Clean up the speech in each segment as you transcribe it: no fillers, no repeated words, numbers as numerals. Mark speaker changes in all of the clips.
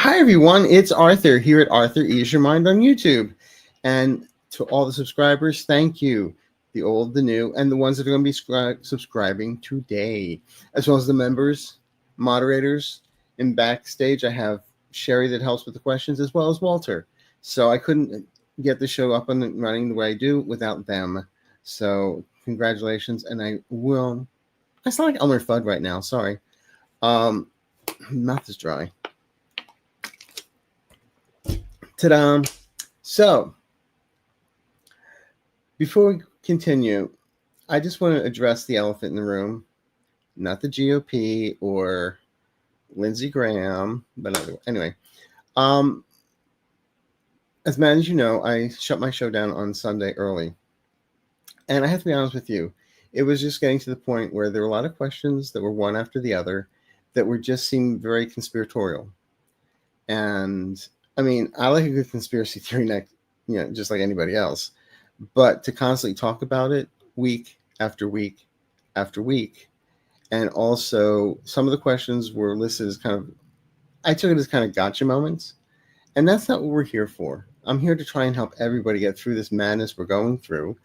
Speaker 1: Hi, everyone. It's Arthur here at Arthur Ease Your Mind on YouTube. And to all the subscribers, thank you. The old, the new, and the ones that are going to be subscribing today, as well as the members, moderators. And backstage, I have Sherry that helps with the questions, as well as Walter. So I couldn't get the show up and running the way I do without them. So congratulations. And I sound like Elmer Fudd right now. Sorry. Mouth is dry. Ta-da! So, before we continue, I just want to address the elephant in the room, not the GOP or Lindsey Graham, but anyway. As many as you know, I shut my show down on Sunday early. And I have to be honest with you, it was just getting to the point where there were a lot of questions that were one after the other that were just seemed very conspiratorial. And I mean, I like a good conspiracy theory, just like anybody else. But to constantly talk about it week after week after week, and also some of the questions were listed as I took it as kind of gotcha moments. And that's not what we're here for. I'm here to try and help everybody get through this madness we're going through.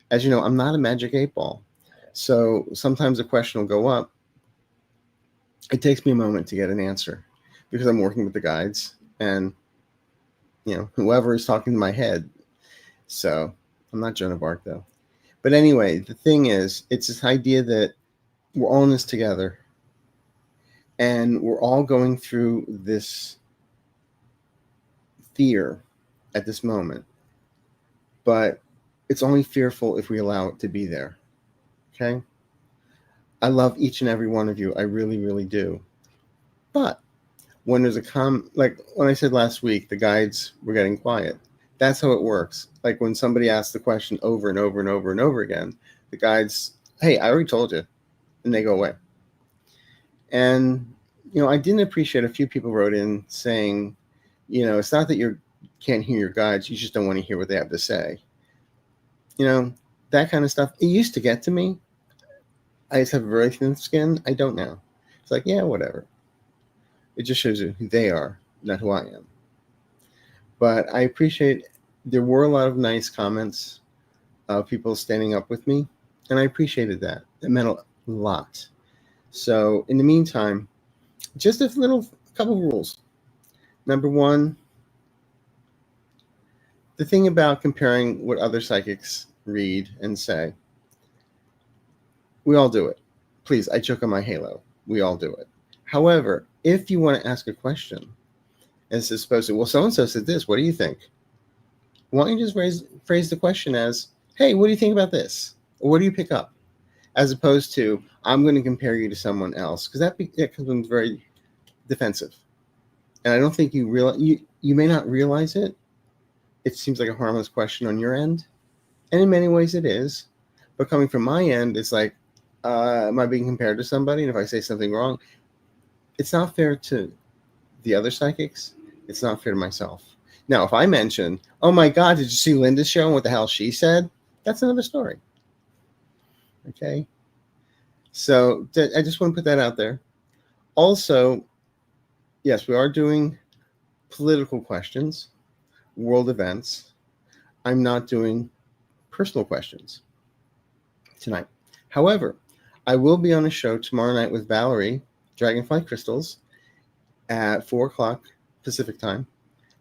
Speaker 1: As you know, I'm not a magic 8-ball. So sometimes a question will go up. It takes me a moment to get an answer because I'm working with the guides and whoever is talking to my head. So I'm not Joan of Arc, though. But anyway, the thing is, it's this idea that we're all in this together. And we're all going through this fear at this moment. But it's only fearful if we allow it to be there. Okay? I love each and every one of you. I really, really do. But when there's like when I said last week, the guides were getting quiet. That's how it works. Like when somebody asks the question over and over and over and over again, the guides, hey, I already told you, and they go away. And, I didn't appreciate a few people wrote in saying, it's not that you can't hear your guides, you just don't want to hear what they have to say. That kind of stuff. It used to get to me. I just have a very thin skin. I don't now. It's like, yeah, whatever. It just shows you who they are, not who I am. But I appreciate there were a lot of nice comments of people standing up with me, and I appreciated that. It meant a lot. So in the meantime, just a couple rules. Number one, the thing about comparing what other psychics read and say, we all do it. Please, I choke on my halo. We all do it. However, if you want to ask a question, as opposed to, well, so-and-so said this, what do you think? Why don't you just phrase the question as, hey, what do you think about this? Or what do you pick up? As opposed to, I'm going to compare you to someone else. Because that becomes very defensive. And I don't think you realize, you may not realize it. It seems like a harmless question on your end. And in many ways it is. But coming from my end, it's like, am I being compared to somebody? And if I say something wrong, it's not fair to the other psychics. It's not fair to myself. Now, if I mention, oh my God, did you see Linda's show and what the hell she said? That's another story. Okay? So I just want to put that out there. Also, yes, we are doing political questions, world events. I'm not doing personal questions tonight. However, I will be on a show tomorrow night with Valerie, Dragonfly Crystals, at 4 o'clock Pacific time.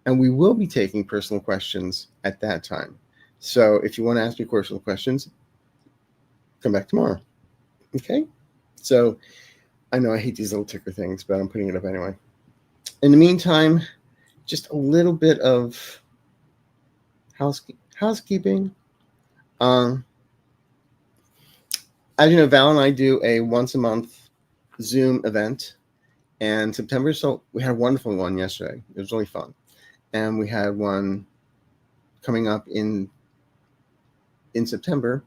Speaker 1: And we will be taking personal questions at that time. So if you want to ask me personal questions, come back tomorrow. Okay? So I know I hate these little ticker things, but I'm putting it up anyway. In the meantime, just a little bit of housekeeping. As you know, Val and I do a once a month Zoom event. And September, so we had a wonderful one yesterday. It was really fun. And we had one coming up in September.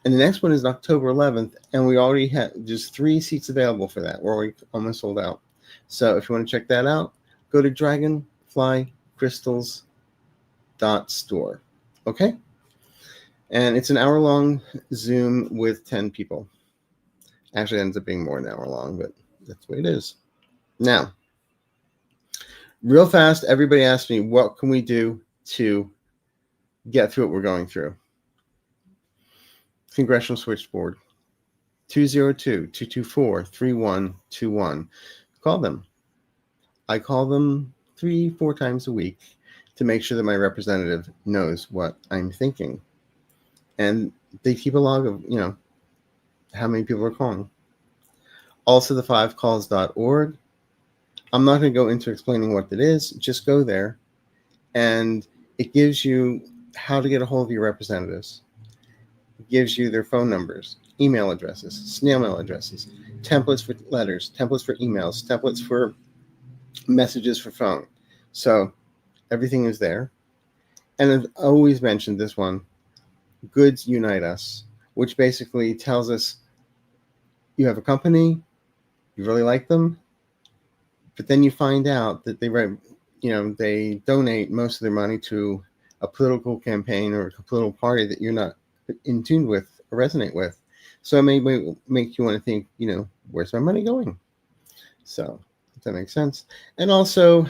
Speaker 1: And the next one is October 11th. And we already had just 3 seats available for that. We're already almost sold out. So if you want to check that out, go to dragonflycrystals.store. Okay? And it's an hour-long Zoom with 10 people. Actually, it ends up being more than an hour long, but that's the way it is. Now, Real fast, everybody asked me, what can we do to get through what we're going through? Congressional Switchboard, 202-224-3121. Call them. I call them 3-4 times a week to make sure that my representative knows what I'm thinking. And they keep a log of, how many people are calling. Also, the 5calls.org. I'm not going to go into explaining what it is. Just go there, and it gives you how to get a hold of your representatives. It gives you their phone numbers, email addresses, snail mail addresses, templates for letters, templates for emails, templates for messages for phone. So everything is there. And I've always mentioned this one, Goods Unite Us, which basically tells us you have a company, you really like them, but then you find out that they donate most of their money to a political campaign or a political party that you're not in tune with or resonate with. So it may make you want to think, where's my money going? So if that makes sense. And also,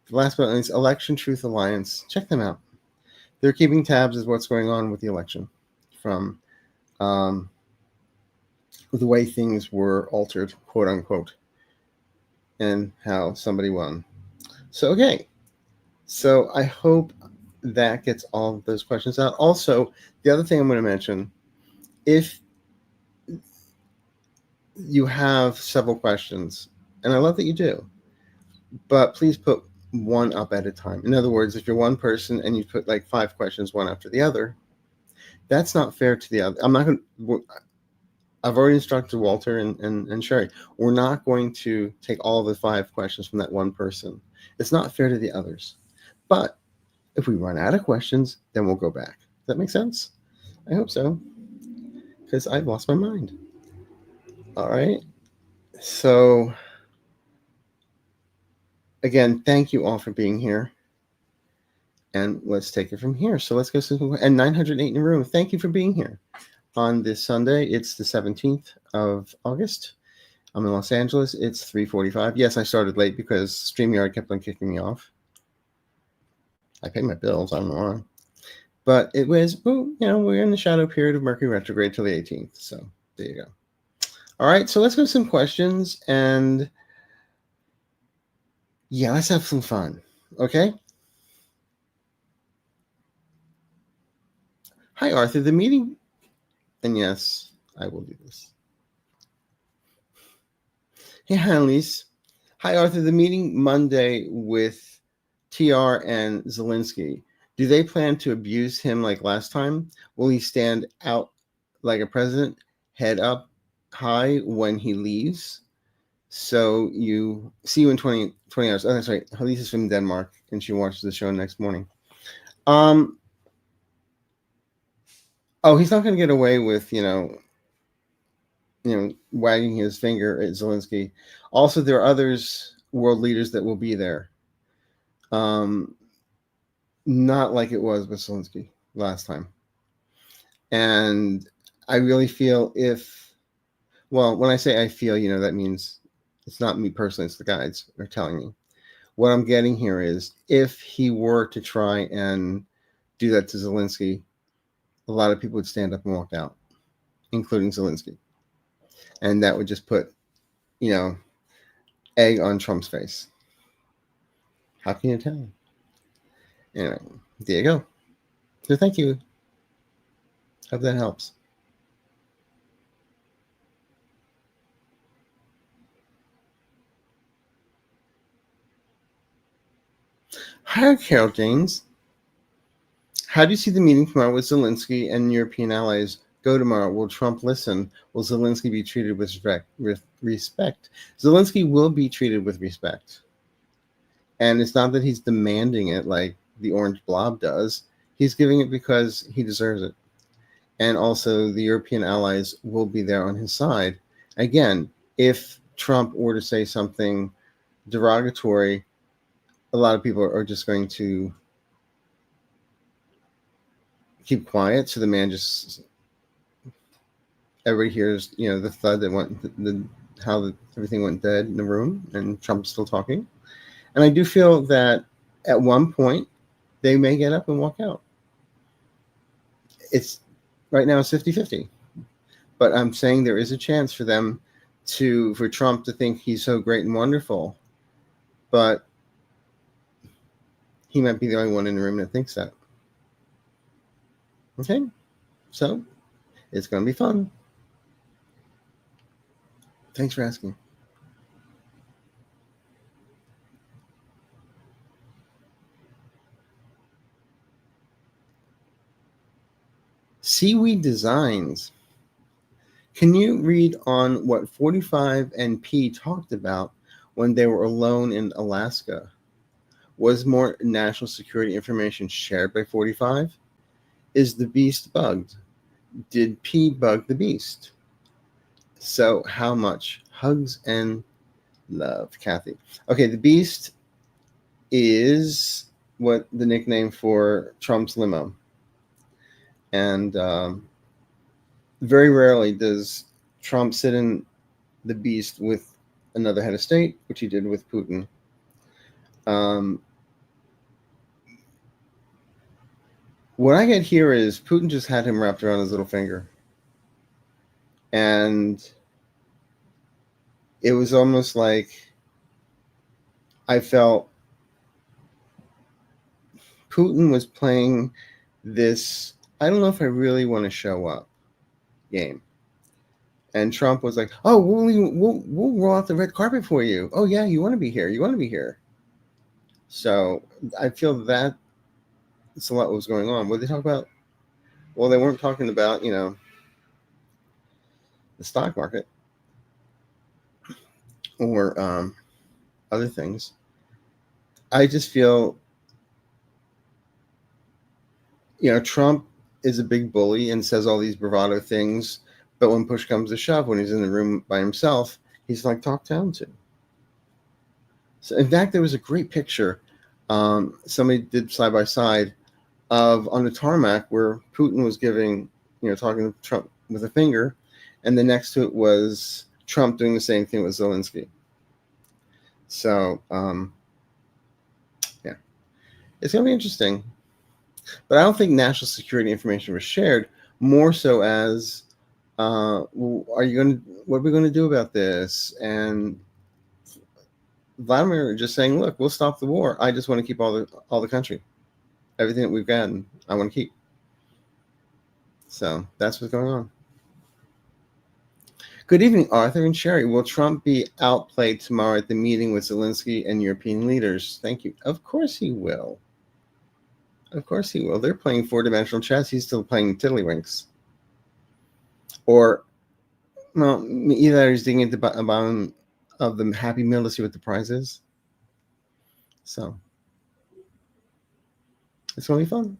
Speaker 1: last but not least, Election Truth Alliance. Check them out. They're keeping tabs of what's going on with the election, from the way things were altered, quote unquote, and how somebody won. So, okay. So I hope that gets all of those questions out. Also, the other thing I'm going to mention, if you have several questions, and I love that you do, but please put one up at a time. In other words, if you're one person and you put like 5 questions one after the other, that's not fair to the other. I've already instructed Walter and Sherry. We're not going to take all the 5 questions from that one person. It's not fair to the others. But if we run out of questions, then we'll go back. Does that make sense? I hope so, because I've lost my mind. All right. So, again, thank you all for being here. And let's take it from here. So let's go. And 908 in the room. Thank you for being here on this Sunday. It's the 17th of August. I'm in Los Angeles. It's 3:45. Yes, I started late because StreamYard kept on kicking me off. I paid my bills. I don't know why. But it was, we're in the shadow period of Mercury retrograde till the 18th. So there you go. All right. So let's go to some questions. And yeah, let's have some fun. Okay. Hi, Arthur. The meeting. And yes, I will do this. Hey, Annalise. Hi, Arthur. The meeting Monday with TR and Zelensky. Do they plan to abuse him like last time? Will he stand out like a president, head up high when he leaves? So you see you in 20 hours. Oh, that's right. Annalise is from Denmark, and she watches the show next morning. Oh, he's not going to get away with, wagging his finger at Zelensky. Also, there are others, world leaders, that will be there. Not like it was with Zelensky last time. And I really feel when I say I feel, that means it's not me personally, it's the guides are telling me. What I'm getting here is if he were to try and do that to Zelensky, a lot of people would stand up and walk out, including Zelensky. And that would just put, egg on Trump's face. How can you tell? Anyway, there you go. So thank you. Hope that helps. Hi, Carol James. How do you see the meeting tomorrow with Zelensky and European allies go tomorrow? Will Trump listen? Will Zelensky be treated with respect? Zelensky will be treated with respect. And it's not that he's demanding it like the orange blob does. He's giving it because he deserves it. And also the European allies will be there on his side. Again, if Trump were to say something derogatory, a lot of people are just going to keep quiet. So the man just, everybody hears, the thud that went, everything went dead in the room, and Trump's still talking. And I do feel that at one point they may get up and walk out. It's right now it's 50-50. But I'm saying there is a chance for Trump to think he's so great and wonderful. But he might be the only one in the room that thinks that. Okay? So, it's going to be fun. Thanks for asking. Seaweed Designs. Can you read on what 45 and P talked about when they were alone in Alaska? Was more national security information shared by 45? Is the beast bugged? Did P bug the beast? So how much? Hugs and love, Kathy. Okay, the beast is what the nickname for Trump's limo. And very rarely does Trump sit in the beast with another head of state, which he did with Putin. What I get here is Putin just had him wrapped around his little finger. And it was almost like I felt Putin was playing this, I don't know if I really want to show up game. And Trump was like, oh, we'll roll out the red carpet for you. Oh, yeah, you want to be here. You want to be here. So I feel that it's a lot what was going on. What did they talk about? Well, they weren't talking about, the stock market or other things. I just feel, Trump is a big bully and says all these bravado things, but when push comes to shove, when he's in the room by himself, he's like talked down to. So in fact, there was a great picture somebody did side by side of on the tarmac where Putin was giving, talking to Trump with a finger, and then next to it was Trump doing the same thing with Zelensky. So, yeah, it's going to be interesting. But I don't think national security information was shared, more so as, what are we going to do about this? And Vladimir just saying, look, we'll stop the war. I just want to keep all the country. Everything that we've gotten, I want to keep. So that's what's going on. Good evening, Arthur and Sherry. Will Trump be outplayed tomorrow at the meeting with Zelensky and European leaders? Thank you. Of course he will. Of course he will. They're playing four-dimensional chess. He's still playing tiddlywinks. Or, well, either he's digging at the bottom of the Happy Meal to see what the prize is. So, it's going to be fun.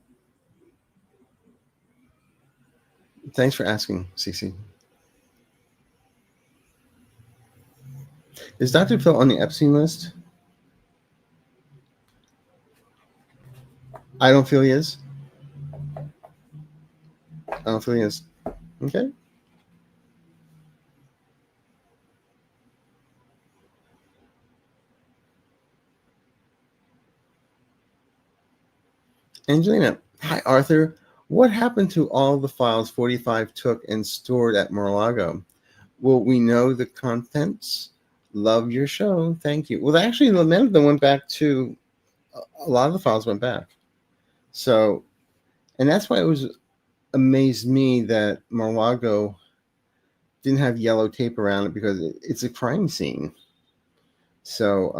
Speaker 1: Thanks for asking, Cece. Is Dr. Phil on the Epstein list? I don't feel he is. I don't feel he is. Okay. Angelina, hi, Arthur. What happened to all the files 45 took and stored at Mar-a-Lago? Will we know the contents? Love your show. Thank you. Well, actually, many of them went back to, a lot of the files went back. So, and that's why it was amazed me that Mar-a-Lago didn't have yellow tape around it, because it's a crime scene. So,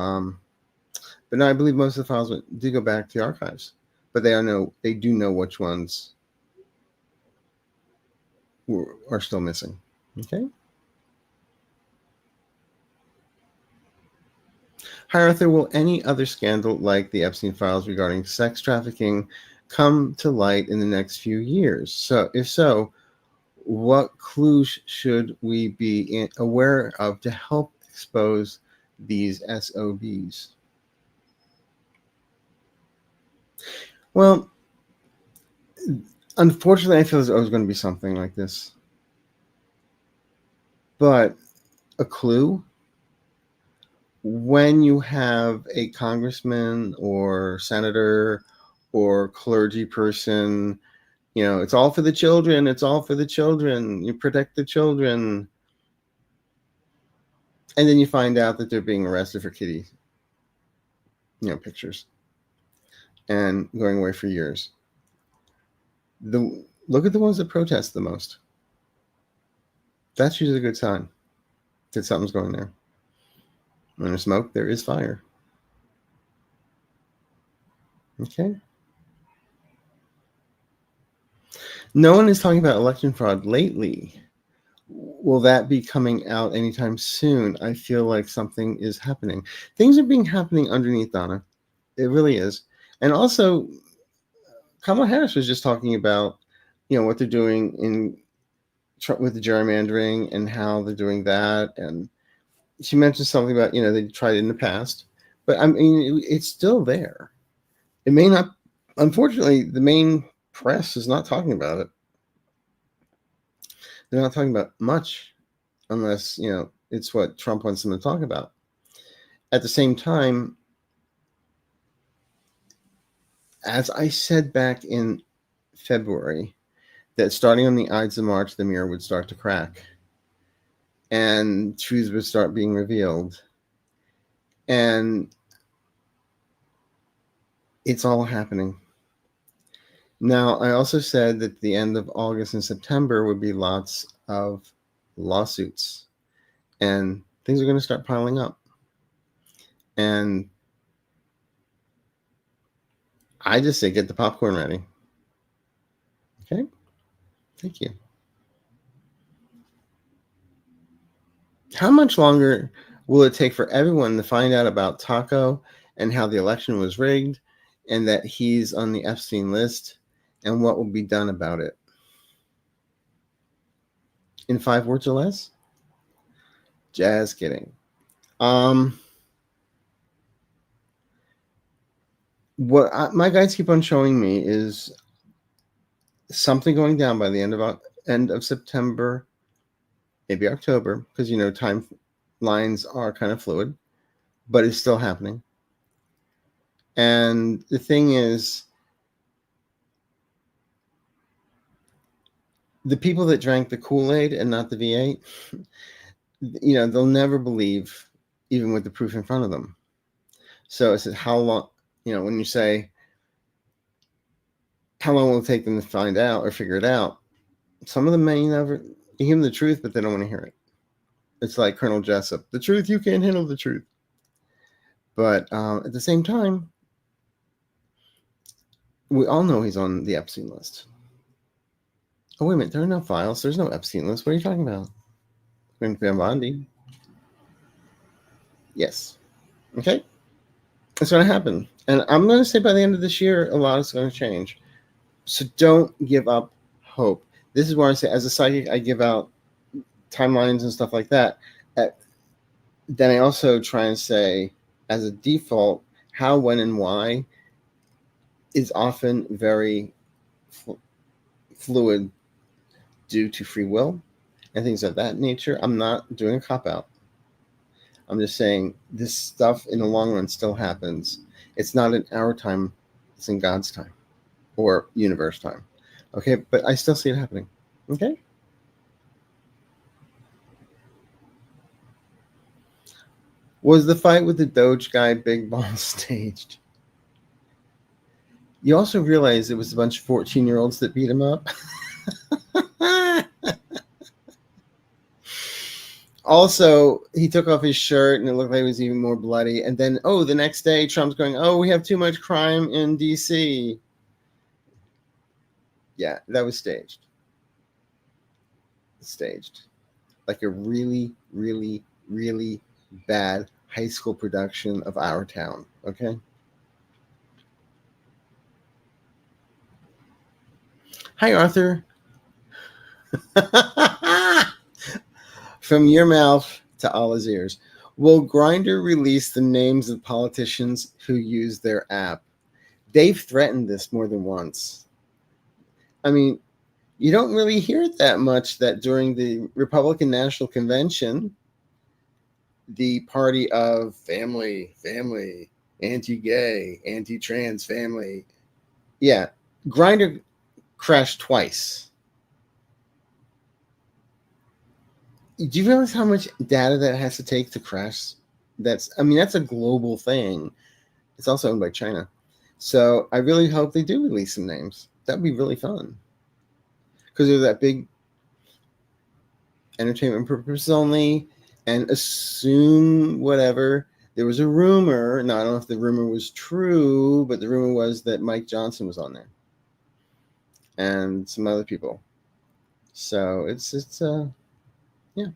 Speaker 1: but no, I believe most of the files did go back to the archives, but they do know which ones are still missing. Okay. Hi, Arthur. Will any other scandal like the Epstein files regarding sex trafficking come to light in the next few years? So, if so, what clues should we be aware of to help expose these SOBs? Well, unfortunately, I feel there's always going to be something like this. But a clue? when you have a congressman or senator or clergy person, it's all for the children. It's all for the children. You protect the children. And then you find out that they're being arrested for kitty, pictures and going away for years. Look at the ones that protest the most. That's usually a good sign that something's going there. When there's smoke, there is fire. Okay. No one is talking about election fraud lately. Will that be coming out anytime soon? I feel like something is happening. Things are happening underneath, Donna. It really is. And also, Kamala Harris was just talking about, what they're doing with the gerrymandering and how they're doing that. And she mentioned something about, they tried it in the past. But, I mean, it's still there. It may not, unfortunately, the main press is not talking about it. They're not talking about much unless, it's what Trump wants them to talk about. At the same time, as I said back in February, that starting on the Ides of March, the mirror would start to crack and truths would start being revealed. And it's all happening. Now, I also said that the end of August and September would be lots of lawsuits and things are going to start piling up. And I just say, get the popcorn ready. Okay? Thank you. How much longer will it take for everyone to find out about Taco and how the election was rigged and that he's on the Epstein list and what will be done about it? In 5 words or less? Just kidding. What my guides keep on showing me is something going down by the end of September, maybe October, because timelines are kind of fluid, but it's still happening. And the thing is, the people that drank the Kool-Aid and not the V8, they'll never believe, even with the proof in front of them. So it says, how long, when you say, how long will it take them to find out or figure it out? Some of them may never give them the truth, but they don't want to hear it. It's like Colonel Jessup. The truth, you can't handle the truth. But at the same time, we all know he's on the Epstein list. Oh, wait a minute. There are no files. There's no Epstein list. What are you talking about? Blvd. Yes. Okay. It's going to happen. And I'm going to say by the end of this year, a lot is going to change. So don't give up hope. This is where I say, as a psychic, I give out timelines and stuff like that. Then I also try and say, as a default, how, when, and why is often very fluid due to free will and things of that nature. I'm not doing a cop-out. I'm just saying this stuff in the long run still happens. It's not in our time. It's in God's time or universe time. Okay, but I still see it happening. Okay? Was the fight with the Doge guy Big Ball staged? You also realize it was a bunch of 14-year-olds that beat him up? Also, he took off his shirt and it looked like it was even more bloody. And then, the next day, Trump's going, we have too much crime in D.C. Yeah, that was staged. Staged. Like a really, really, really bad high school production of Our Town. Okay? Hi, Arthur. From your mouth to Allah's ears. Will Grindr release the names of politicians who use their app? They've threatened this more than once. I mean, you don't really hear it that much that during the Republican National Convention, the party of family, anti-gay, anti-trans family. Yeah, Grindr crashed twice. Do you realize how much data that has to take to crash? That's a global thing. It's also owned by China. So I really hope they do release some names. That'd be really fun. Because they're that big entertainment purposes only, and assume whatever. There was a rumor. Now I don't know if the rumor was true, but the rumor was that Mike Johnson was on there. And some other people. So it's yeah.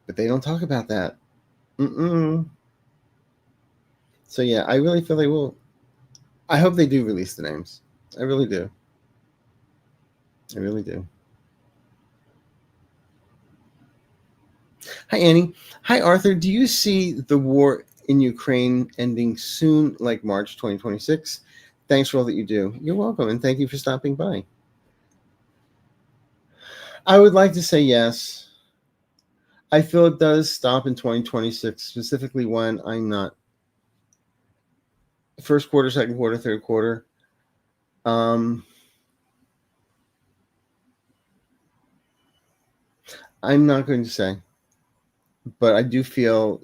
Speaker 1: But they don't talk about that. So yeah, I really feel they will. I hope they do release the names. I really do. I really do. Hi, Annie. Hi, Arthur. Do you see the war in Ukraine ending soon, like March 2026? Thanks for all that you do. You're welcome, and thank you for stopping by. I would like to say yes. I feel it does stop in 2026, specifically when I'm not. First quarter, second quarter, third quarter. I'm not going to say, but I do feel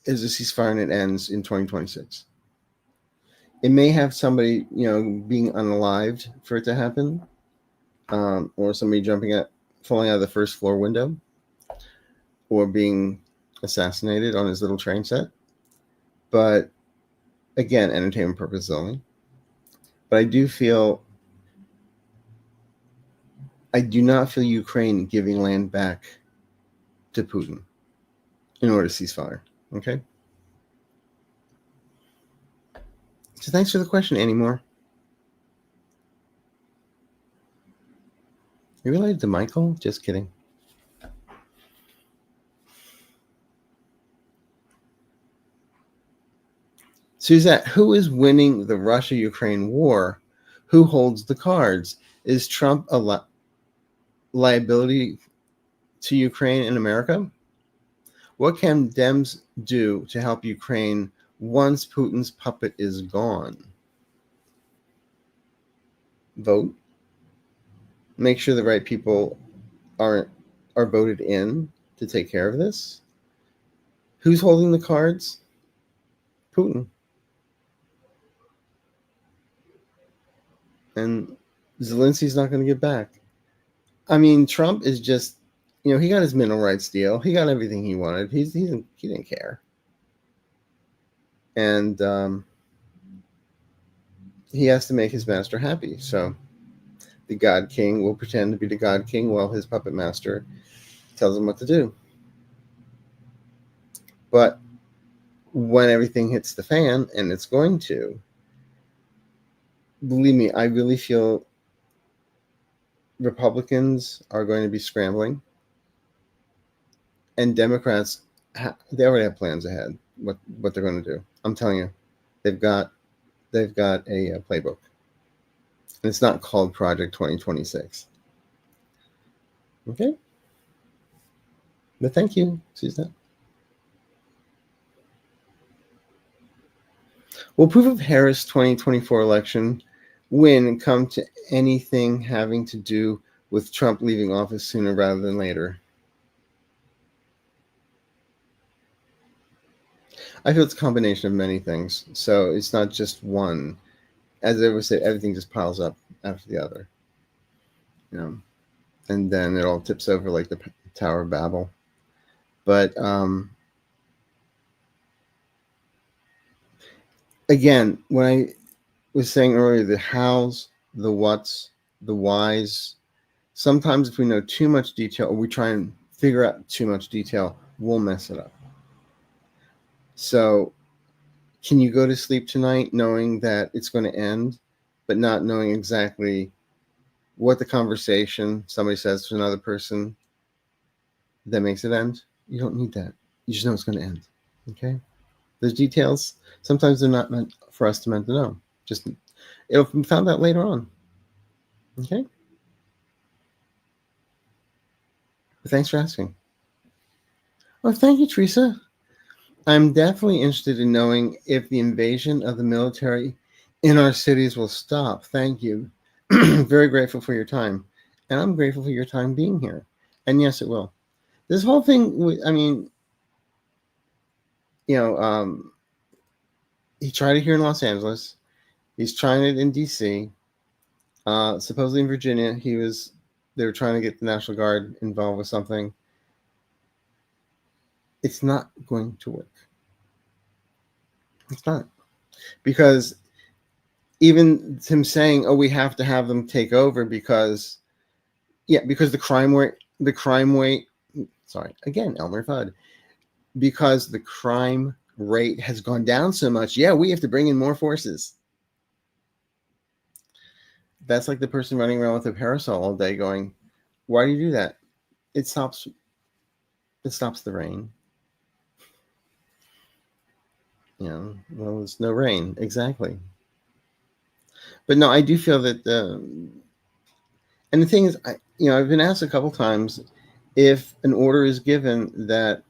Speaker 1: as a ceasefire and it ends in 2026. It may have somebody, being unalived for it to happen, or somebody falling out of the first floor window, or being assassinated on his little train set. But again, entertainment purposes only. But I do not feel Ukraine giving land back to Putin in order to cease fire. Okay? So thanks for the question, Annie Moore. You related to Michael? Just kidding. Suzette, who is winning the Russia-Ukraine war? Who holds the cards? Is Trump a liability to Ukraine and America? What can Dems do to help Ukraine once Putin's puppet is gone? Vote. Make sure the right people are voted in to take care of this. Who's holding the cards? Putin. And Zelensky's not going to give back. I mean, Trump is just, he got his mineral rights deal. He got everything he wanted. He didn't care. And he has to make his master happy. So the God King will pretend to be the God King while his puppet master tells him what to do. But when everything hits the fan, and it's going to, believe me, I really feel Republicans are going to be scrambling, and Democrats, they already have plans ahead what they're going to do. I'm telling you, they've got a playbook, and it's not called Project 2026. Okay, but thank you, Susan. Will proof of Harris 2024 election win come to anything having to do with Trump leaving office sooner rather than later? I feel it's a combination of many things. So it's not just one. As I always say, everything just piles up after the other. And then it all tips over like the Tower of Babel. But again, when I was saying earlier, the hows, the whats, the whys, sometimes if we know too much detail or we try and figure out too much detail, we'll mess it up. So can you go to sleep tonight knowing that it's going to end, but not knowing exactly what the conversation somebody says to another person that makes it end? You don't need that. You just know it's going to end. Okay? Those details, sometimes they're not meant for us to know. Just it'll be found out later on. Okay? But thanks for asking. Well, thank you, Teresa. I'm definitely interested in knowing if the invasion of the military in our cities will stop. Thank you. Very grateful for your time. And I'm grateful for your time being here. And yes, it will. This whole thing, I mean, he tried it here in Los Angeles. He's trying it in D.C. Supposedly in Virginia, they were trying to get the National Guard involved with something. It's not going to work. It's not. Because even him saying, "Oh, we have to have them take over because the crime rate." Sorry, again, Elmer Fudd. Because the crime rate has gone down so much. Yeah, we have to bring in more forces. That's like the person running around with a parasol all day, going, "Why do you do that?" It stops the rain. Well, there's no rain, exactly. But no, I do feel that, and the thing is, I've been asked a couple times if an order is given that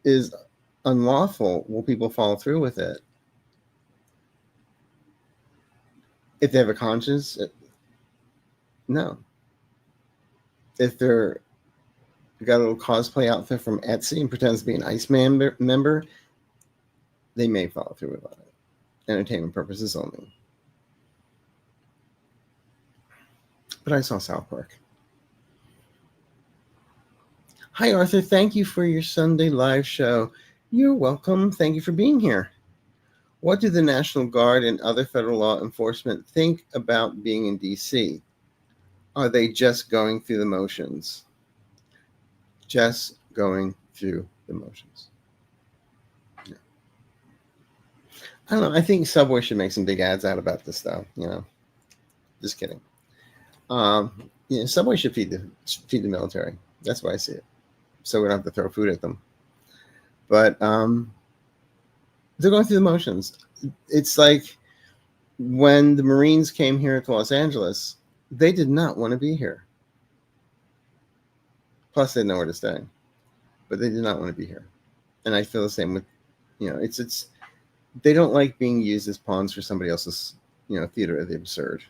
Speaker 1: is unlawful, will people follow through with it? If they have a conscience, no. If they're got a little cosplay outfit from Etsy and pretends to be an Iceman member, they may follow through with it. Entertainment purposes only. But I saw South Park. Hi, Arthur. Thank you for your Sunday live show. You're welcome. Thank you for being here. What do the National Guard and other federal law enforcement think about being in D.C.? Are they just going through the motions? Just going through the motions. Yeah. I don't know. I think Subway should make some big ads out about this stuff. Just kidding. Subway should feed the military. That's why I see it. So we don't have to throw food at them. But they're going through the motions. It's like when the Marines came here to Los Angeles, they did not want to be here. Plus, they had nowhere to stay. But they did not want to be here. And I feel the same with, it's they don't like being used as pawns for somebody else's, theater of the absurd.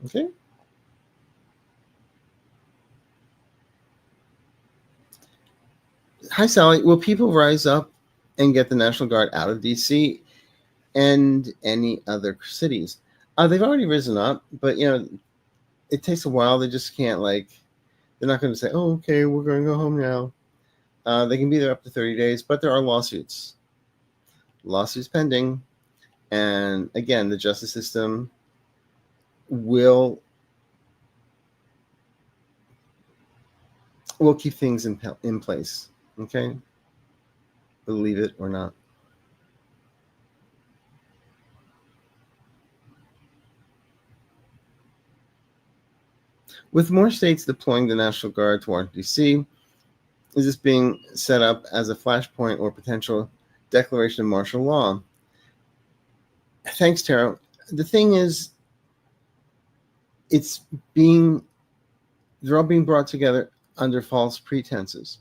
Speaker 1: Okay? Hi, Sally. Will people rise up and get the National Guard out of D.C. and any other cities? They've already risen up, but, it takes a while. They just can't, they're not going to say, "Oh, okay, we're going to go home now." They can be there up to 30 days, but there are lawsuits pending. And again, the justice system will keep things in place. Okay? Believe it or not. With more states deploying the National Guard toward D.C., is this being set up as a flashpoint or potential declaration of martial law? Thanks, Tara. The thing is, they're all being brought together under false pretenses.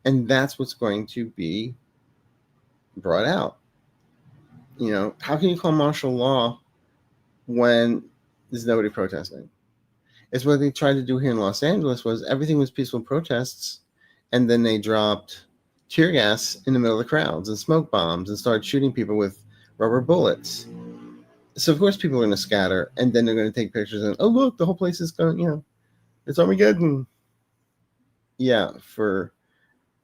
Speaker 1: And that's what's going to be brought out. How can you call martial law when there's nobody protesting? It's what they tried to do here in Los Angeles. Was everything was peaceful protests, and then they dropped tear gas in the middle of the crowds and smoke bombs and started shooting people with rubber bullets. So of course people are going to scatter, and then they're going to take pictures and, "Oh, look, the whole place is going, it's Armageddon." Yeah, for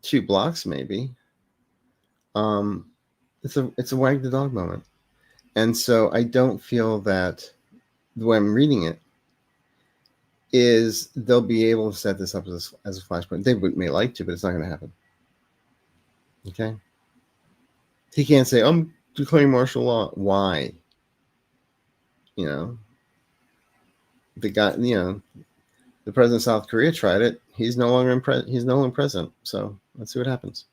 Speaker 1: 2 blocks maybe. It's a wag the dog moment. And so I don't feel that the way I'm reading it is they'll be able to set this up as a flashpoint. They may like to, but it's not going to happen. Okay? He can't say, "I'm declaring martial law." Why? The guy, the president of South Korea tried it. He's no longer president. So let's see what happens.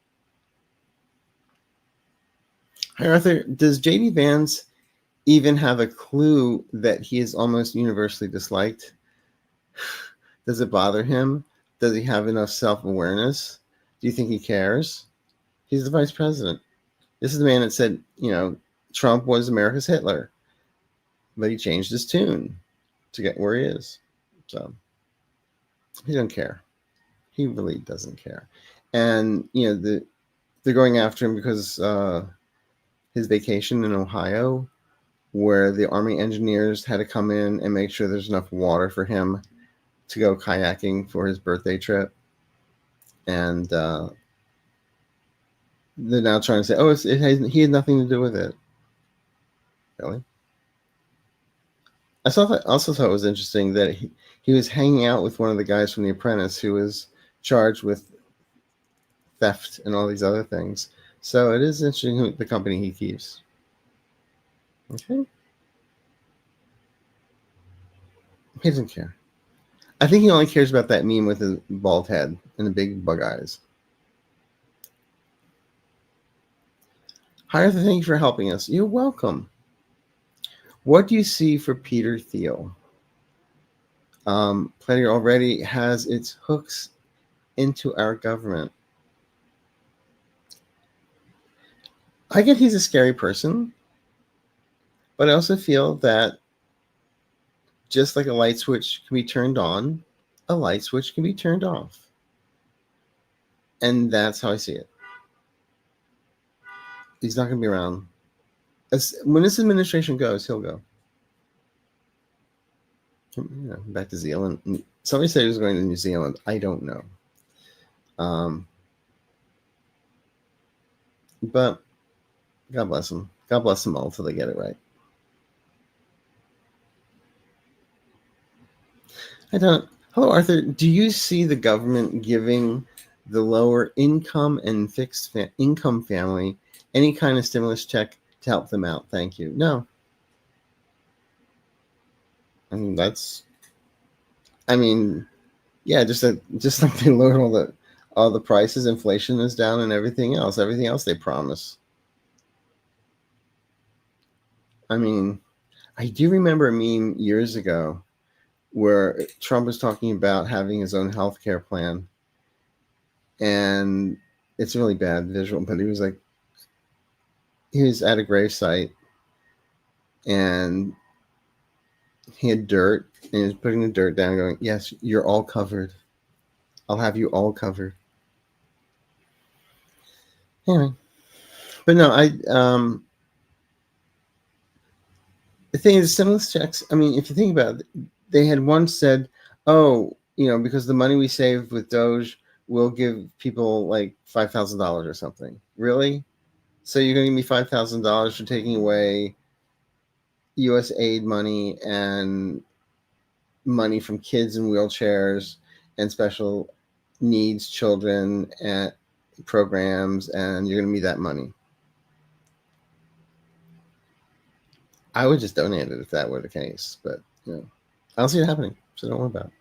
Speaker 1: Hi, Arthur. Does J.D. Vance even have a clue that he is almost universally disliked? Does it bother him Does he have enough self-awareness? Do you think he cares? He's the vice president. This is the man that said, Trump was America's Hitler, but he changed his tune to get where he is. So he doesn't care. He really doesn't care. And, they're going after him because his vacation in Ohio, where the Army engineers had to come in and make sure there's enough water for him to go kayaking for his birthday trip. And they're now trying to say, he had nothing to do with it. Really? I also thought it was interesting that he was hanging out with one of the guys from The Apprentice who was charged with theft and all these other things. So it is interesting the company he keeps. Okay. He doesn't care. I think he only cares about that meme with his bald head and the big bug eyes. Hi Arthur, thank you for helping us. You're welcome. What do you see for Peter Thiel? Plenty already has its hooks into our government. I get he's a scary person, but I also feel that just like a light switch can be turned on, a light switch can be turned off. And that's how I see it. He's not going to be around. When this administration goes, he'll go. Back to Zealand. Somebody said he was going to New Zealand. I don't know. But God bless them. God bless them all till they get it right. Hello, Arthur. Do you see the government giving the lower income and fixed income family any kind of stimulus check to help them out? Thank you. No. Just like they lowered all the prices, inflation is down, and everything else they promise. I do remember a meme years ago where Trump was talking about having his own healthcare plan, and it's a really bad visual, but he was at a gravesite, and he had dirt, and he was putting the dirt down, going, "Yes, you're all covered. I'll have you all covered." Anyway, but no, the thing is, stimulus checks. If you think about it, they had once said, because the money we saved with Doge will give people like $5,000 or something. Really? So you're going to give me $5,000 for taking away U.S. aid money and money from kids in wheelchairs and special needs children and programs, and you're going to give me that money? I would just donate it if that were the case, but I don't see it happening, so don't worry about it.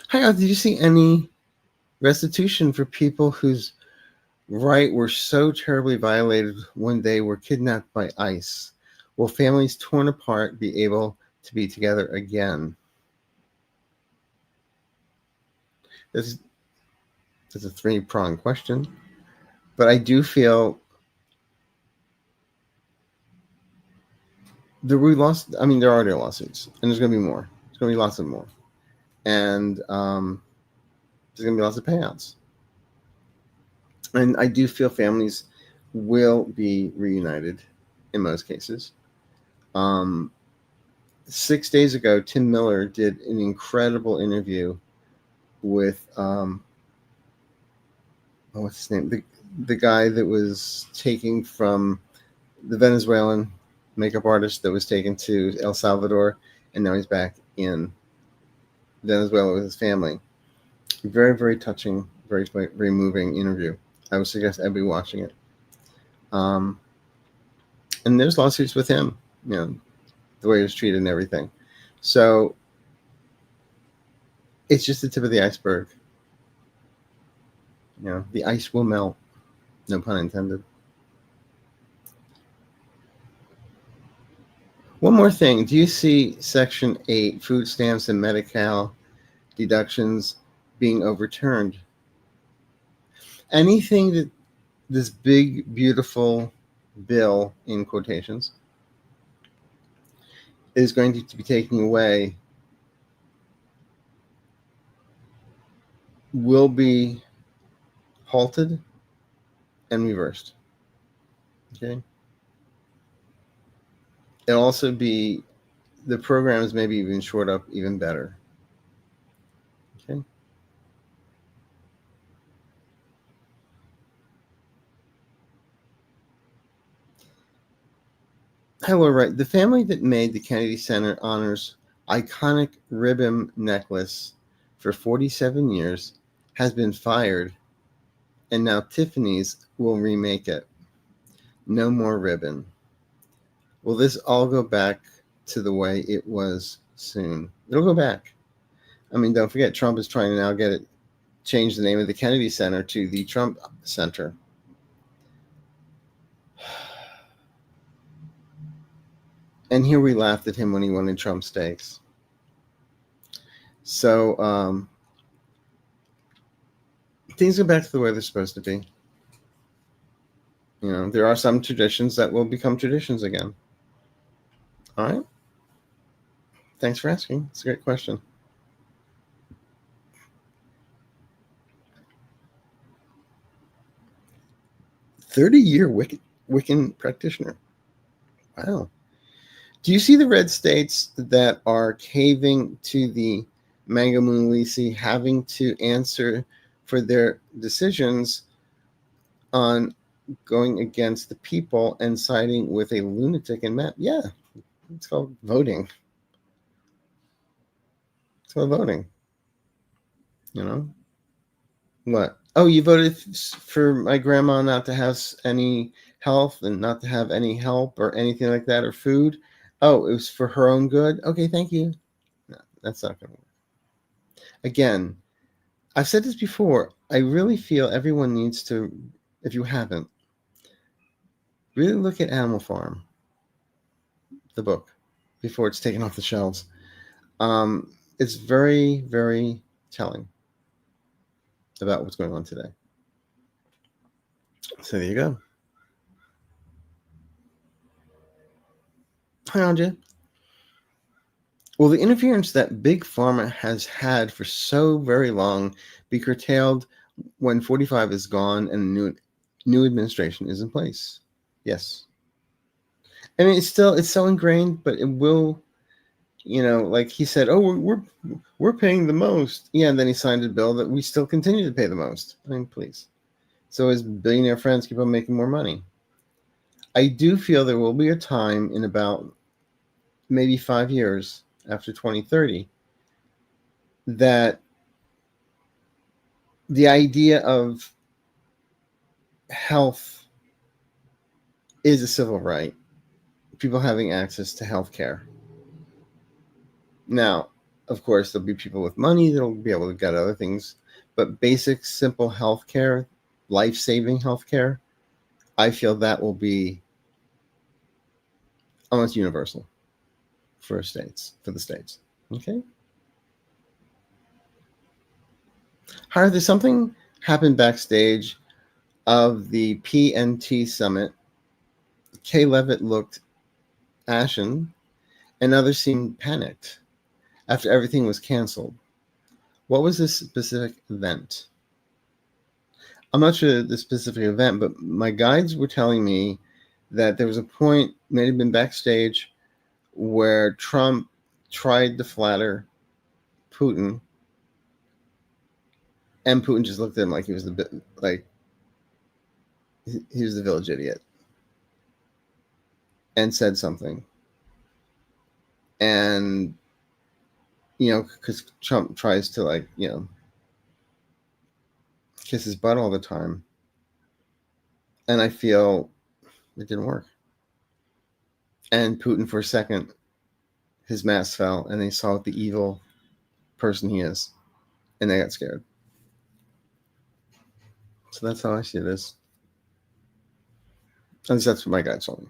Speaker 1: Hi, did you see any restitution for people whose rights were so terribly violated when they were kidnapped by ICE? Will families torn apart be able to be together again? This is a three-pronged question, but I do feel there are already lawsuits, and there's going to be more. There's going to be lots of more. And there's going to be lots of payouts. And I do feel families will be reunited in most cases. 6 days ago, Tim Miller did an incredible interview with, what's his name? The guy that was taken from the Venezuelan makeup artist that was taken to El Salvador, and now he's back in Venezuela with his family. Very, very touching, very, very moving interview. I would suggest everybody watching it. And there's lawsuits with him, the way he was treated and everything. So it's just the tip of the iceberg. The ice will melt. No pun intended. One more thing. Do you see Section 8, food stamps and Medi-Cal deductions being overturned? Anything that this big, beautiful bill, in quotations, is going to be taking away will be halted and reversed. Okay? It'll also be, the programs maybe even short up even better. Okay? Hello, right. The family that made the Kennedy Center Honors iconic ribbon necklace for 47 years has been fired, and now Tiffany's will remake it. No more ribbon. Will this all go back to the way it was soon? It'll go back. I mean, don't forget, Trump is trying to now get it, change the name of the Kennedy Center to the Trump Center. And here we laughed at him when he wanted Trump steaks. So things go back to the way they're supposed to be. You know, there are some traditions that will become traditions again. All right. Thanks for asking. It's a great question. "30-year Wiccan practitioner." Wow. Do you see the red states that are caving to the Mango Moon Lisi, having to answer for their decisions on going against the people and siding with a lunatic and Matt? Yeah, it's called voting. It's called voting. You know? What? Oh, you voted for my grandma not to have any health and not to have any help or anything like that or food? Oh, it was for her own good? Okay, thank you. No, that's not going to work. Again, I've said this before. I really feel everyone needs to, if you haven't, really look at Animal Farm, the book, before it's taken off the shelves. It's very, very telling about what's going on today. So there you go. Hi, Anja. Will the interference that Big Pharma has had for so very long be curtailed when 45 is gone and new administration is in place? Yes. I mean, it's so ingrained, but it will, like he said, oh, we're paying the most. Yeah, and then he signed a bill that we still continue to pay the most. I mean, please. So his billionaire friends keep on making more money. I do feel there will be a time in about maybe 5 years after 2030 that the idea of health is a civil right, people having access to health care. Now, of course, there'll be people with money that'll be able to get other things, but basic, simple health care, life-saving health care, I feel that will be almost universal for the states. Okay? However, there's something happened backstage of the PNT summit. Kay Levitt looked ashen, and others seemed panicked after everything was canceled. What was this specific event? I'm not sure the specific event, but my guides were telling me that there was a point, may have been backstage, where Trump tried to flatter Putin, and Putin just looked at him like he was he was the village idiot, and said something. And because Trump tries to kiss his butt all the time, and I feel it didn't work. And Putin, for a second, his mask fell, and they saw what the evil person he is, and they got scared. So that's how I see this. At least that's what my guy told me.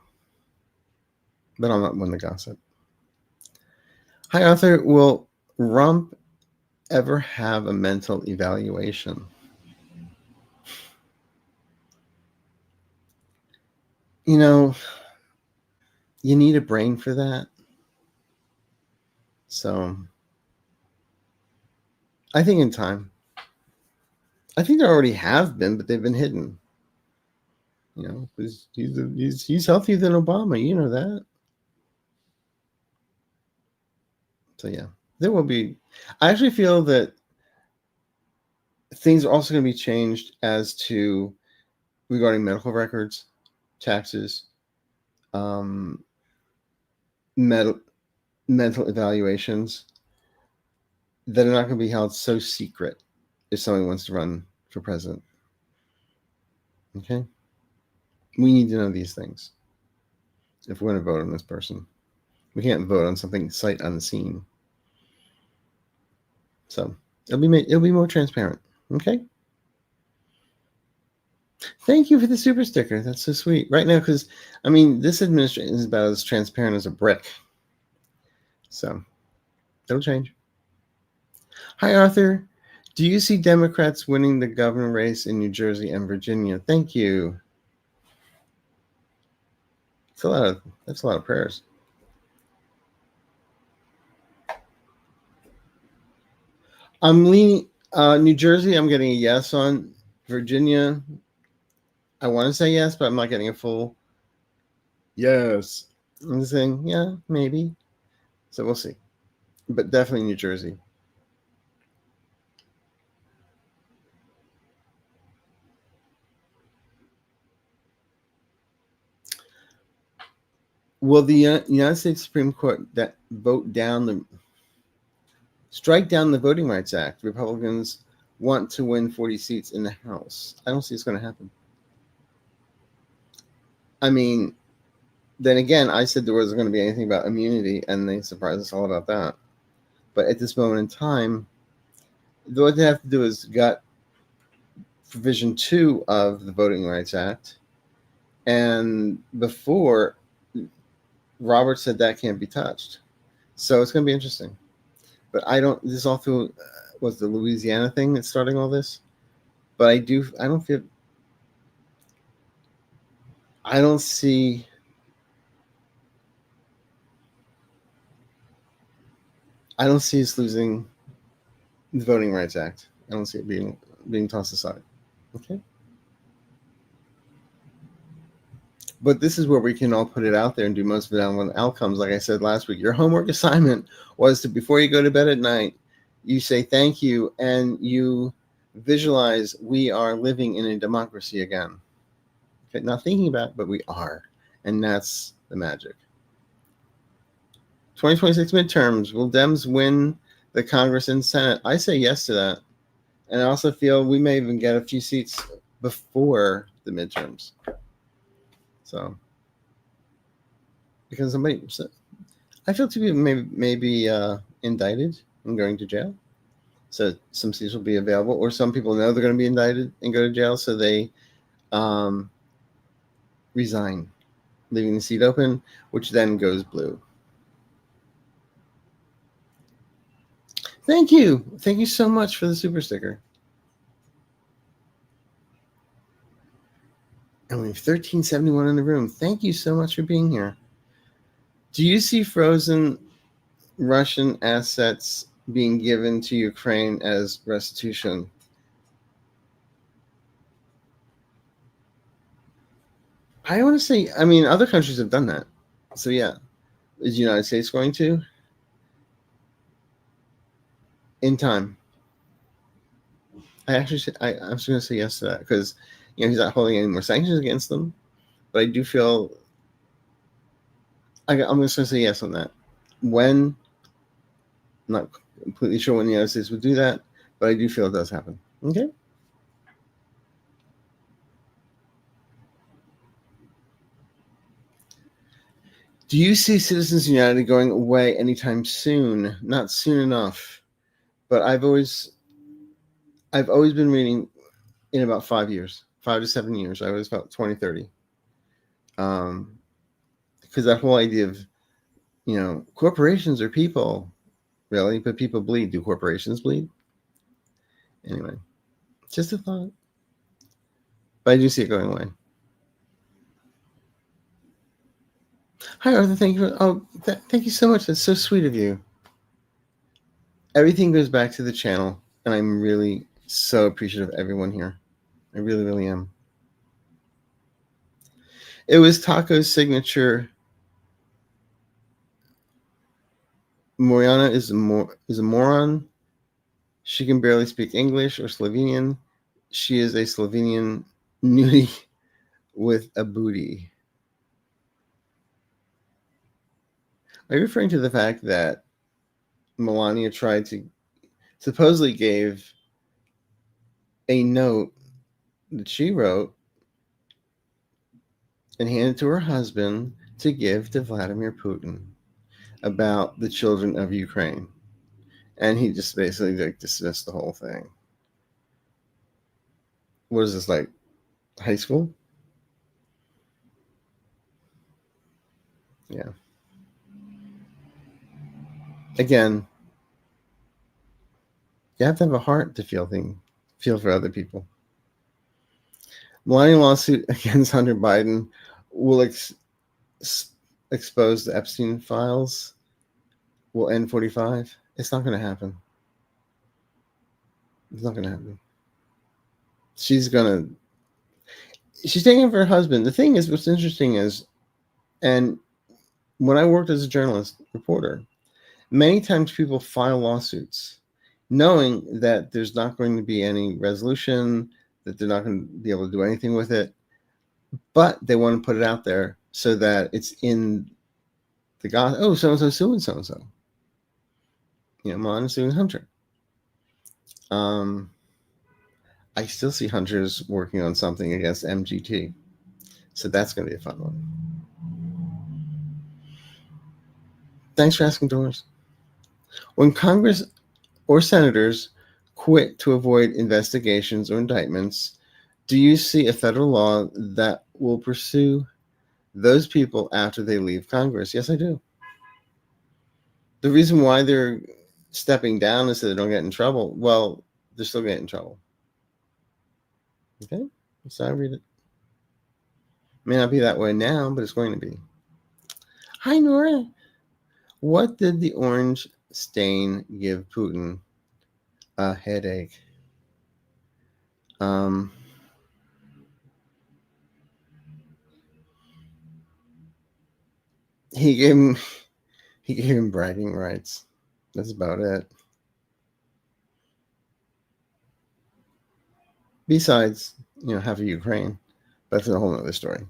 Speaker 1: but I'm not one to gossip. Hi, Arthur. Will Rump ever have a mental evaluation? You know, you need a brain for that. So I think in time. I think there already have been, but they've been hidden. You know, because he's healthier than Obama. You know that. So yeah, there will be. I actually feel that things are also going to be changed as to regarding medical records, taxes, um, mental evaluations that are not going to be held so secret if somebody wants to run for president. Okay, we need to know these things if we're going to vote on this person. We can't vote on something sight unseen. So it'll be more transparent. Okay. Thank you for the super sticker. That's so sweet. Right now, because I mean, this administration is about as transparent as a brick. So it'll change. Hi, Arthur. Do you see Democrats winning the governor race in New Jersey and Virginia? Thank you. That's a lot of prayers. I'm leaning New Jersey. I'm getting a yes on. Virginia, I want to say yes, but I'm not getting a full yes. I'm saying yeah, maybe. So we'll see. But definitely New Jersey. Will the United States Supreme Court strike down the Voting Rights Act? Republicans want to win 40 seats in the House. I don't see it's going to happen. I mean, then again, I said there wasn't going to be anything about immunity, and they surprised us all about that. But at this moment in time, what they have to do is gut Provision 2 of the Voting Rights Act, and before Robert said that can't be touched. So it's going to be interesting. But this is all through, was the Louisiana thing that's starting all this? But I don't see us losing the Voting Rights Act. I don't see it being tossed aside. Okay. But this is where we can all put it out there and do most of the outcomes. Like I said last week, your homework assignment was to, before you go to bed at night, you say thank you and you visualize we are living in a democracy again. Okay, not thinking about it, but we are. And that's the magic. 2026 midterms. Will Dems win the Congress and Senate? I say yes to that. And I also feel we may even get a few seats before the midterms. So, because I feel two people may be indicted and going to jail. So some seats will be available, or some people know they're going to be indicted and go to jail, so they resign, leaving the seat open, which then goes blue. Thank you. Thank you so much for the super sticker. And we have 1371 in the room. Thank you so much for being here. Do you see frozen Russian assets being given to Ukraine as restitution? I want to say, I mean, other countries have done that. So yeah, is the United States going to? In time. I was going to say yes to that because, he's not holding any more sanctions against them. But I do feel, I'm just going to say yes on that. When? I'm not completely sure when the United States would do that, but I do feel it does happen. Okay. Do you see Citizens United going away anytime soon? Not soon enough, but I've always been reading in about 5 years, 5 to 7 years. I always felt 2030. Because that whole idea of corporations are people, really, but people bleed. Do corporations bleed? Anyway, just a thought. But I do see it going away. Hi, Arthur. Thank you. Thank you so much. That's so sweet of you. Everything goes back to the channel, and I'm really so appreciative of everyone here. I really, really am. It was Taco's signature. Moriana is a moron. She can barely speak English or Slovenian. She is a Slovenian nudie with a booty. Are you referring to the fact that Melania supposedly gave a note that she wrote and handed to her husband to give to Vladimir Putin about the children of Ukraine? And he just basically dismissed the whole thing. What is this, like high school? Yeah. Again, you have to have a heart to feel for other people. Melania lawsuit against Hunter Biden will expose the Epstein files. Will end 45. It's not going to happen. It's not going to happen. She's taking it for her husband. The thing is, what's interesting is, and when I worked as a journalist reporter, many times people file lawsuits knowing that there's not going to be any resolution, that they're not going to be able to do anything with it, but they want to put it out there so that it's in the gossip. Oh, so-and-so suing so-and-so. Melania suing Hunter. I still see Hunter's working on something against MGT. So that's going to be a fun one. Thanks for asking, Doris. When Congress or senators quit to avoid investigations or indictments, do you see a federal law that will pursue those people after they leave Congress? Yes, I do. The reason why they're stepping down is so they don't get in trouble. Well, they're still getting in trouble. Okay, so I read it. May not be that way now, but it's going to be. Hi, Nora. What did the orange stain give Putin? A headache. He gave him bragging rights. That's about it. Besides, half of Ukraine. That's a whole other story.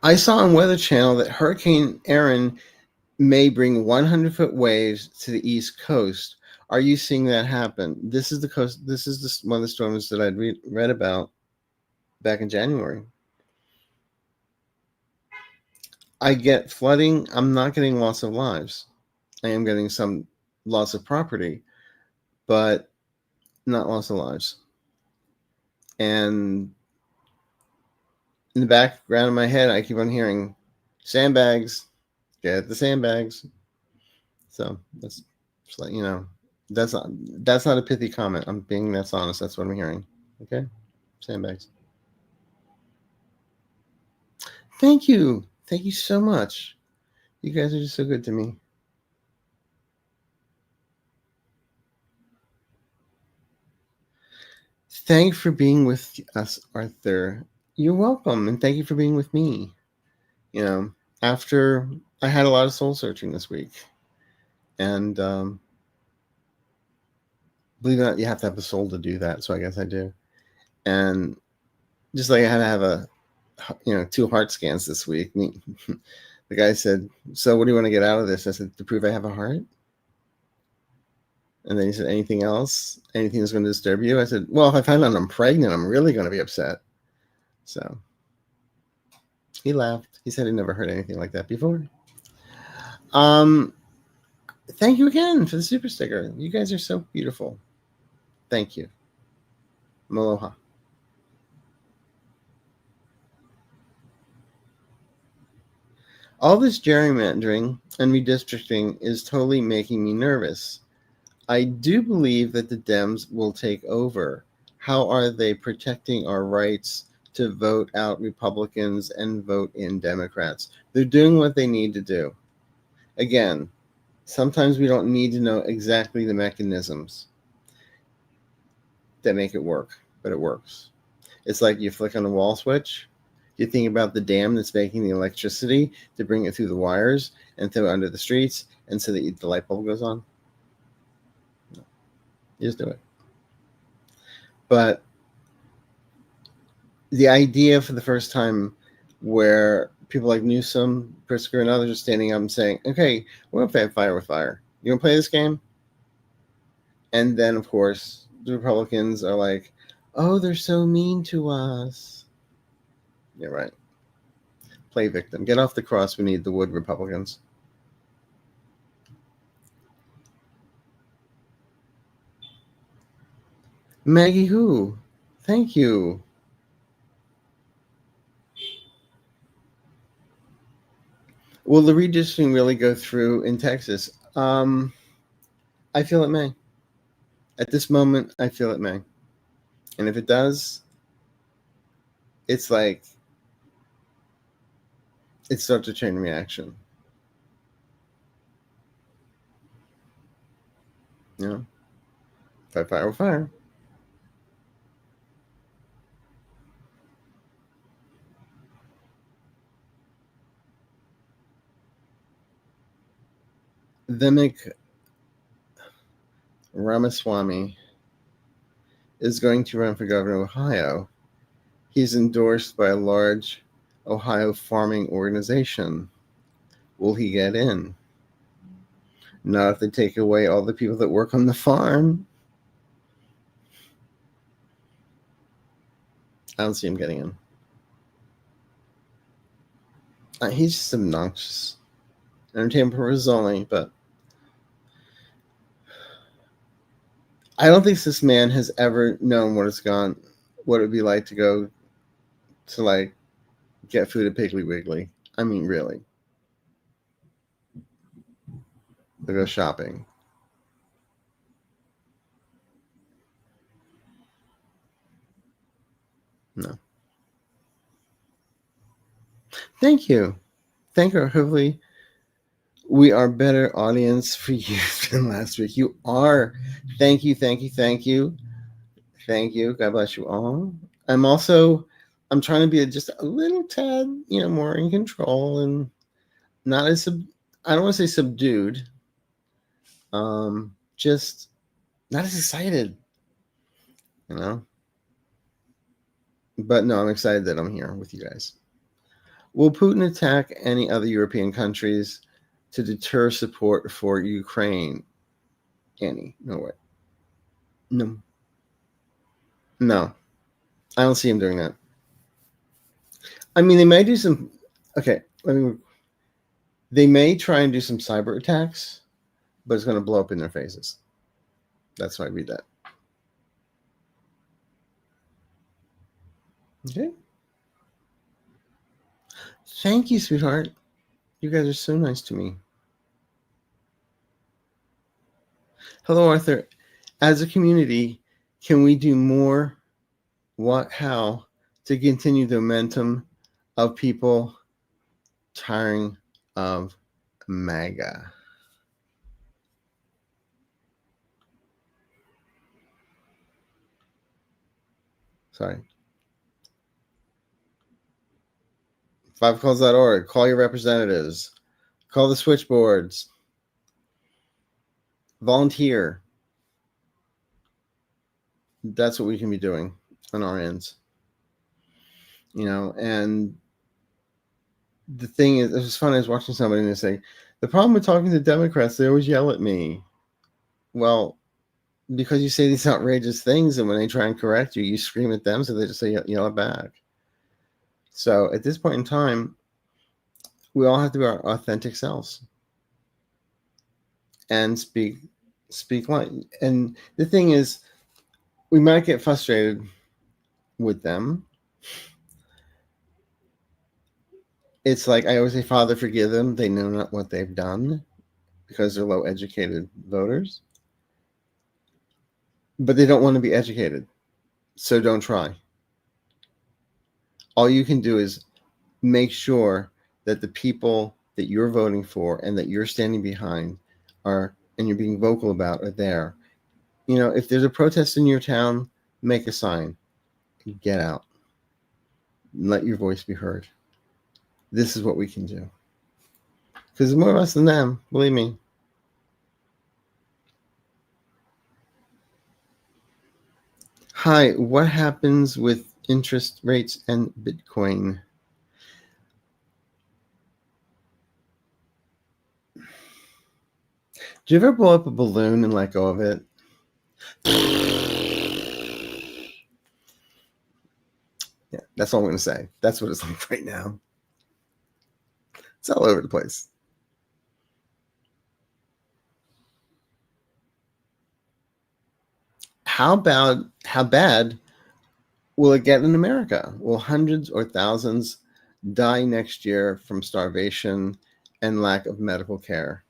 Speaker 1: I saw on Weather Channel that Hurricane Erin may bring 100-foot waves to the East Coast. Are you seeing that happen? This is the coast. This is one of the storms that I'd read about back in January. I get flooding. I'm not getting loss of lives. I am getting some loss of property, but not loss of lives. And in the background of my head, I keep on hearing sandbags. Get the sandbags. So that's just like, that's not a pithy comment. That's honest. That's what I'm hearing. Okay, sandbags. Thank you so much. You guys are just so good to me. Thank you for being with us, Arthur. You're welcome, and thank you for being with me. After I had a lot of soul searching this week, and believe it or not, you have to have a soul to do that. So I guess I do. And just like I had to have 2 heart scans this week. The guy said, "So what do you want to get out of this?" I said, "To prove I have a heart." And then he said, "Anything else? Anything that's going to disturb you?" I said, "Well, if I find out I'm pregnant, I'm really going to be upset." So he laughed. He said he never heard anything like that before. Thank you again for the super sticker. You guys are so beautiful. Thank you. Maloha. All this gerrymandering and redistricting is totally making me nervous. I do believe that the Dems will take over. How are they protecting our rights to vote out Republicans and vote in Democrats? They're doing what they need to do. Again, sometimes we don't need to know exactly the mechanisms that make it work, but it works. It's like you flick on a wall switch. You think about the dam that's making the electricity to bring it through the wires and through under the streets, and so that the light bulb goes on. No, you just do it. But the idea for the first time where people like Newsom, Pritzker, and others are standing up and saying, okay, we're going to play fire with fire. You want to play this game? And then, of course, the Republicans are like, oh, they're so mean to us. Yeah, right. Play victim. Get off the cross. We need the wood, Republicans. Maggie who? Thank you. Will the redistricting really go through in Texas? I feel it may. At this moment, I feel it may. And if it does, it's like it starts a chain reaction. You know? Fight fire with fire. Vivek Ramaswamy is going to run for governor of Ohio. He's endorsed by a large Ohio farming organization. Will he get in? Not if they take away all the people that work on the farm. I don't see him getting in. He's just obnoxious. Entertainment purposes only, but I don't think this man has ever known what it would be like to go to like get food at Piggly Wiggly. I mean, really. To go shopping. No. Thank you. Thank you. Hopefully, we are better audience for you than last week. You are. Thank you. Thank you. Thank you. Thank you. God bless you all. I'm trying to be just a little tad, more in control and not as I don't want to say subdued. Just not as excited, But no, I'm excited that I'm here with you guys. Will Putin attack any other European countries to deter support for Ukraine? Annie, no way. No. No. I don't see him doing that. I mean, they may do some. Okay, they may try and do some cyber attacks, but it's going to blow up in their faces. That's why I read that. Okay. Thank you, sweetheart. You guys are so nice to me. Hello, Arthur. As a community, can we do more? What? How? To continue the momentum of people tiring of MAGA. Sorry. 5calls.org. Call your representatives. Call the switchboards. Volunteer. That's what we can be doing on our ends. And the thing is, it was funny. I was watching somebody and they say, the problem with talking to Democrats, they always yell at me. Well, because you say these outrageous things, and when they try and correct you, you scream at them, so they just say yell it back. So at this point in time, we all have to be our authentic selves and speak light. And the thing is, we might get frustrated with them. it's like I always say, Father, forgive them. They know not what they've done because they're low educated voters. But they don't want to be educated. So don't try. All you can do is make sure that the people that you're voting for and that you're standing behind are, and you're being vocal about, are there. If there's a protest in your town, make a sign. Get out. Let your voice be heard. This is what we can do. Because there's more of us than them, believe me. Hi, what happens with interest rates and Bitcoin? Do you ever blow up a balloon and let go of it? Yeah, that's all I'm going to say. That's what it's like right now. It's all over the place. How bad will it get in America? Will hundreds or thousands die next year from starvation and lack of medical care?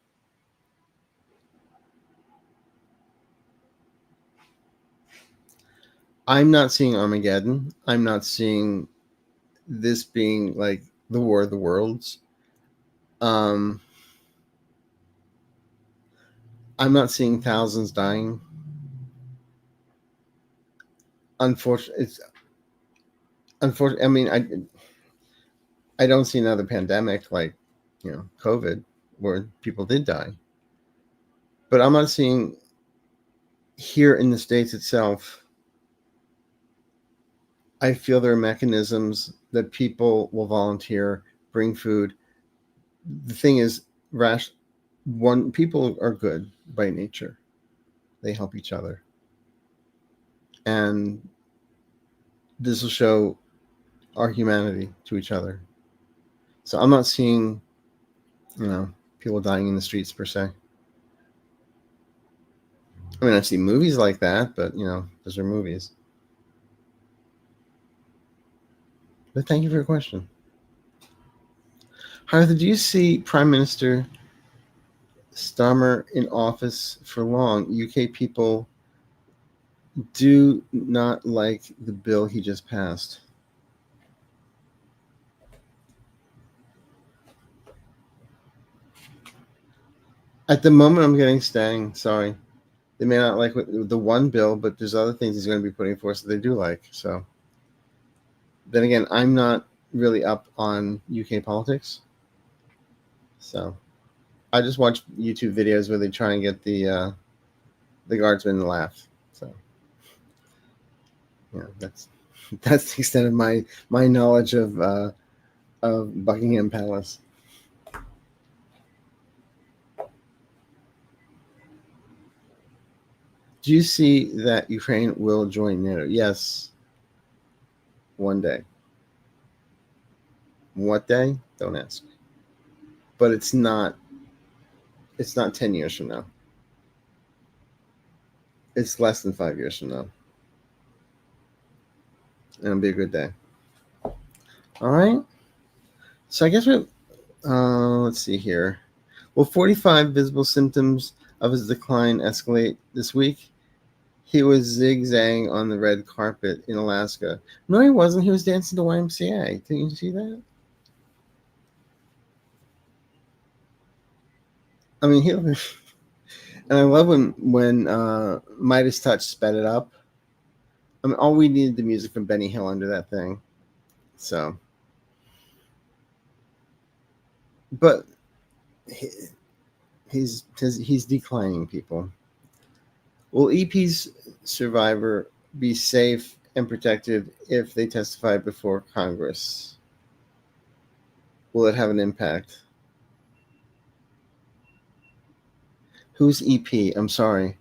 Speaker 1: I'm not seeing Armageddon. I'm not seeing this being like the War of the Worlds. I'm not seeing thousands dying. Unfortunately, I mean, I don't see another pandemic like, COVID, where people did die. But I'm not seeing here in the States itself. I feel there are mechanisms that people will volunteer, bring food. The thing is, people are good by nature. They help each other. And this will show our humanity to each other. So I'm not seeing, people dying in the streets per se. I mean, I see movies like that, but, those are movies. But thank you for your question. Hartha, do you see Prime Minister Starmer in office for long? UK people do not like the bill he just passed. At the moment, I'm getting Stang. Sorry. They may not like the one bill, but there's other things he's going to be putting forth that they do like. So then again, I'm not really up on UK politics. So I just watch YouTube videos where they try and get the guardsmen to laugh. So that's the extent of my knowledge of Buckingham Palace. Do you see that Ukraine will join NATO? Yes. One day. What day? Don't ask. But it's not 10 years from now. It's less than 5 years from now. And it'll be a good day. All right. So I guess let's see here. Will 45 visible symptoms of his decline escalate this week? He was zigzagging on the red carpet in Alaska. No, he wasn't. He was dancing to YMCA. Didn't you see that? I mean, and I love when Midas Touch sped it up. I mean, all we needed the music from Benny Hill under that thing. So, but he's declining, people. Will EP's survivor be safe and protected if they testify before Congress? Will it have an impact? Who's EP? I'm sorry.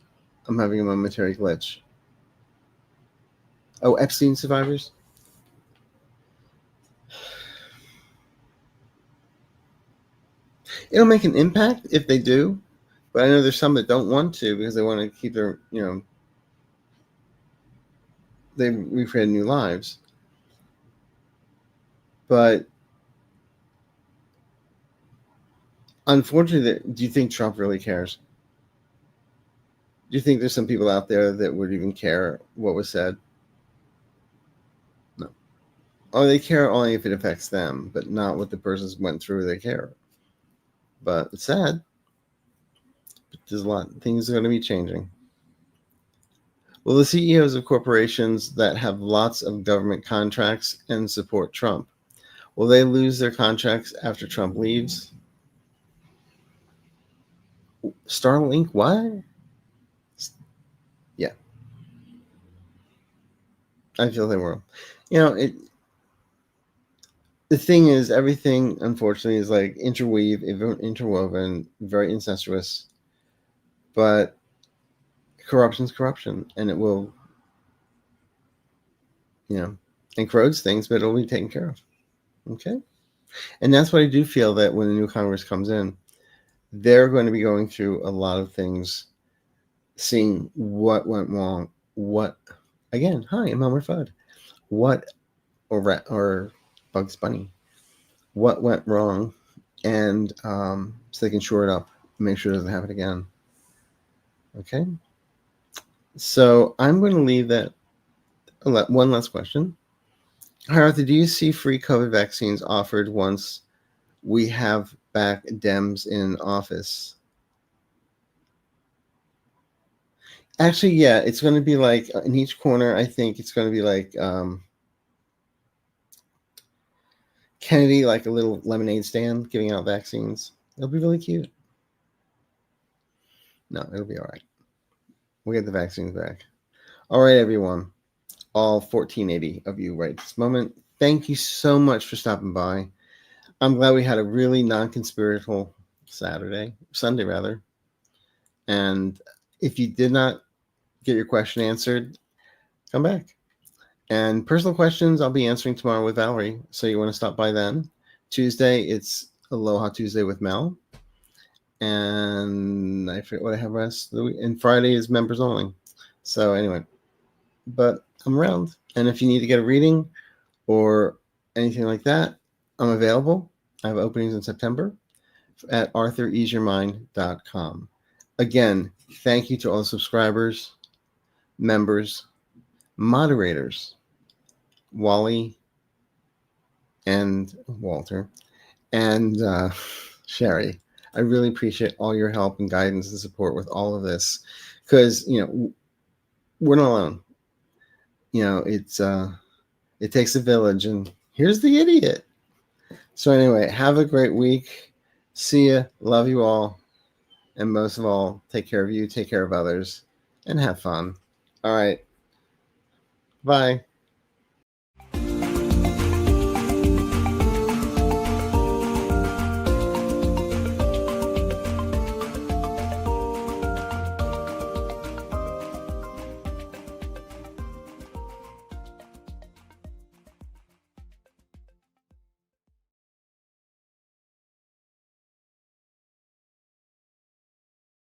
Speaker 1: I'm having a momentary glitch. Oh, Epstein survivors? It'll make an impact if they do, but I know there's some that don't want to because they want to keep their, they recreate new lives. But Unfortunately, do you think Trump really cares? Do you think there's some people out there that would even care what was said? No. Oh, they care only if it affects them, but not what the person's went through. They care. But it's sad. But there's a lot. Things are going to be changing. Well, the CEOs of corporations that have lots of government contracts and support Trump, will they lose their contracts after Trump leaves? Starlink, what? Yeah, I feel they will. The thing is, everything, unfortunately, is like interwoven, very incestuous. But corruption's corruption, and it will, encroach things, but it'll be taken care of. Okay? And that's what I do feel, that when the new Congress comes in, they're going to be going through a lot of things, seeing what went wrong, hi, I'm Elmer Fudd, or Bugs Bunny, what went wrong, and so they can shore it up, make sure it doesn't happen again. Okay? So I'm going to leave that. One last question. Hi, Arthur, do you see free COVID vaccines offered once we have back Dems in office? Actually, yeah, it's going to be like in each corner. I think it's going to be like Kennedy, like a little lemonade stand giving out vaccines. It'll be really cute. No, it'll be all right. We'll get the vaccines back. All right, everyone. All 1480 of you right this moment. Thank you so much for stopping by. I'm glad we had a really non-conspiratorial Sunday rather. And if you did not get your question answered, come back. And personal questions I'll be answering tomorrow with Valerie. So you want to stop by then. Tuesday, it's Aloha Tuesday with Mel. And I forget what I have rest of the week. And Friday is members only. So anyway, but I'm around. And if you need to get a reading or anything like that, I'm available. I have openings in September at arthureaseyourmind.com. Again, thank you to all the subscribers, members, moderators, Wally and Walter, and Sherry. I really appreciate all your help and guidance and support with all of this, because we're not alone. It takes a village, and here's the idiot. So anyway, have a great week. See ya. Love you all. And most of all, take care of you, take care of others, and have fun. All right. Bye.